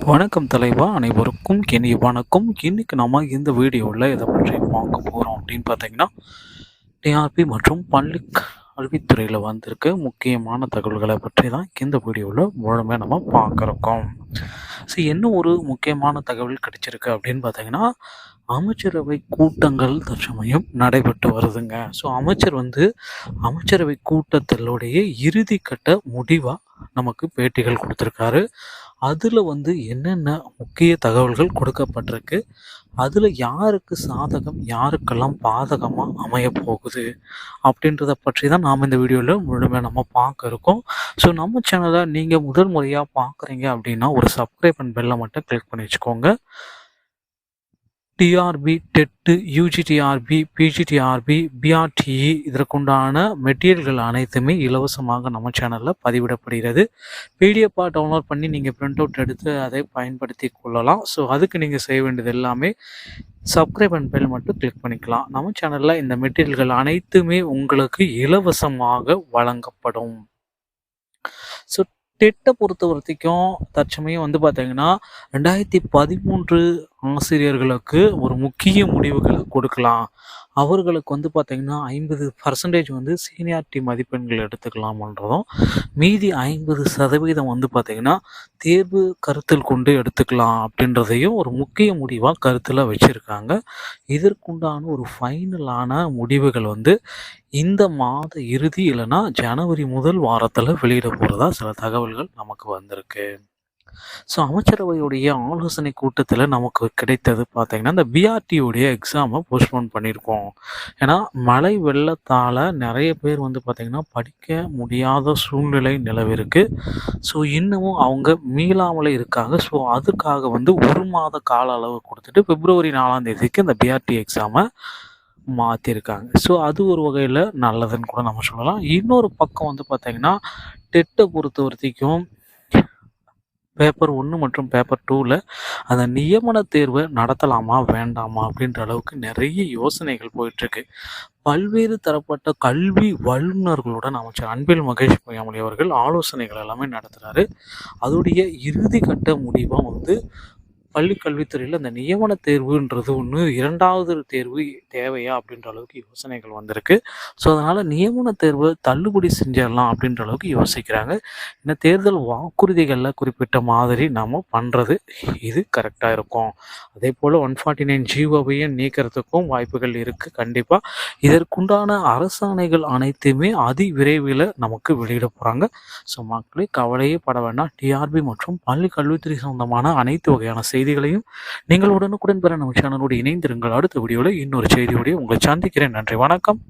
வணக்கம் தலைவா, அனைவருக்கும் இனிய வணக்கம். இன்னைக்கு நம்ம இந்த வீடியோவில் இதை பற்றி பார்க்க போகிறோம் அப்படின்னு பார்த்தீங்கன்னா, டிஆர்பி மற்றும் பள்ளி கல்வித்துறையில் வந்திருக்க முக்கியமான தகவல்களை பற்றி தான் இந்த வீடியோவில் முழுமையாக நம்ம பார்க்குறோம். ஸோ என்ன ஒரு முக்கியமான தகவல் கிடைச்சிருக்கு அப்படின்னு பார்த்தீங்கன்னா, அமைச்சரவை கூட்டங்கள் தற்சமயம் நடைபெற்று வருதுங்க. ஸோ அமைச்சரவை கூட்டத்தினுடைய இறுதி கட்ட முடிவாக நமக்கு பேட்டிகள் கொடுத்துருக்காரு. அதில் என்னென்ன முக்கிய தகவல்கள் கொடுக்கப்பட்டிருக்கு, அதில் யாருக்கு சாதகம் யாருக்கெல்லாம் பாதகமாக அமைய போகுது அப்படின்றத பற்றி தான் நாம் இந்த வீடியோவில் முழுமையாக நம்ம பார்க்க இருக்கோம். ஸோ நம்ம சேனலை நீங்கள் முதல் முறையாக பார்க்குறீங்க அப்படின்னா ஒரு சப்ஸ்கிரைப் அண்ட் பெல்லை மட்டும் கிளிக் பண்ணி வச்சுக்கோங்க. TRB, TET, UGTRB, PGTRB, BRTE இதற்குண்டான மெட்டீரியல்கள் அனைத்துமே இலவசமாக நம்ம சேனலில் பதிவிடப்படுகிறது. பிடிஎஃபாக டவுன்லோட் பண்ணி நீங்கள் பிரிண்ட் அவுட் எடுத்து அதை பயன்படுத்தி கொள்ளலாம். ஸோ அதுக்கு நீங்கள் செய்ய வேண்டியது எல்லாமே சப்ஸ்கிரைப் அண்ட் பெல் மட்டும் கிளிக் பண்ணிக்கலாம். நம்ம சேனலில் இந்த மெட்டீரியல்கள் அனைத்துமே உங்களுக்கு இலவசமாக வழங்கப்படும். ஸோ டெட்டை பொறுத்த வரைக்கும் தற்சமயம் பார்த்தீங்கன்னா 2013 ஆசிரியர்களுக்கு ஒரு முக்கிய முடிவுகளை கொடுக்கலாம். அவர்களுக்கு பார்த்தீங்கன்னா 50% சீனியாரிட்டி மதிப்பெண்கள் எடுத்துக்கலாம்ன்றதும், மீதி 50% பார்த்தீங்கன்னா தேர்வு கருத்தில் கொண்டு எடுத்துக்கலாம் அப்படின்றதையும் ஒரு முக்கிய முடிவாக கருத்தில் வச்சுருக்காங்க. இதற்குண்டான ஒரு ஃபைனலான முடிவுகள் இந்த மாத இறுதி இல்லைன்னா ஜனவரி முதல் வாரத்தில் வெளியிட போகிறதா சில தகவல்கள் நமக்கு வந்திருக்கு. ஸோ அமைச்சரவையுடைய ஆலோசனை கூட்டத்தில் நமக்கு கிடைத்தது பார்த்திங்கன்னா, இந்த பிஆர்டியோடைய எக்ஸாமை போஸ்ட்போன் பண்ணியிருக்கோம். ஏன்னா மழை வெள்ளத்தால் நிறைய பேர் பார்த்திங்கன்னா படிக்க முடியாத சூழ்நிலை நிலவிருக்கு. ஸோ இன்னமும் அவங்க மீளாமலே இருக்காங்க. ஸோ அதுக்காக 1 மாத கால அளவு கொடுத்துட்டு பிப்ரவரி 4ஆம் தேதிக்கு இந்த பிஆர்டி எக்ஸாமை மாற்றிருக்காங்க. ஸோ அது ஒரு வகையில் நல்லதுன்னு கூட நம்ம சொல்லலாம். இன்னொரு பக்கம் பார்த்திங்கன்னா, டெட்டை பொறுத்த வரைக்கும் பேப்பர் 1 மற்றும் பேப்பர் 2ல் அந்த நியமன தேர்வை நடத்தலாமா வேண்டாமா அப்படின்ற அளவுக்கு நிறைய யோசனைகள் போயிட்டுருக்கு. பல்வேறு தரப்பட்ட கல்வி வல்லுநர்களுடன் அமைச்சர் அன்பில் மகேஷ் பொய்யாமொழி அவர்கள் ஆலோசனைகள் எல்லாமே நடத்துகிறாரு. அதோடைய இறுதி கட்ட முடிவாக பள்ளி கல்வித்துறையில் அந்த நியமன தேர்வுன்றது 2வது தேர்வு தேவையா அப்படின்ற அளவுக்கு யோசனைகள் வந்திருக்கு. ஸோ அதனால் நியமன தேர்வு தள்ளுபடி செஞ்சிடலாம் அப்படின்ற அளவுக்கு யோசிக்கிறாங்க. இந்த தேர்தல் வாக்குறுதிகளில் குறிப்பிட்ட மாதிரி நாம் பண்ணுறது இது கரெக்டாக இருக்கும். அதே போல் 149 ஜிஓவையும் நீக்கிறதுக்கும் வாய்ப்புகள் இருக்குது. கண்டிப்பாக இதற்குண்டான அரசாணைகள் அனைத்துமே அதி விரைவில் நமக்கு வெளியிட போகிறாங்க. ஸோ மக்களே கவலையே பட வேண்டாம். டிஆர்பி மற்றும் பள்ளி கல்வித்துறை சொந்தமான அனைத்து வகையான செய்திகளையும் நீங்கள் உடனுக்குடன் பெற நம்ம சேனலோடு இணைந்திருங்கள். அடுத்த வீடியோவில் இன்னொரு செய்தியோடு உங்களை சந்திக்கிறேன். நன்றி, வணக்கம்.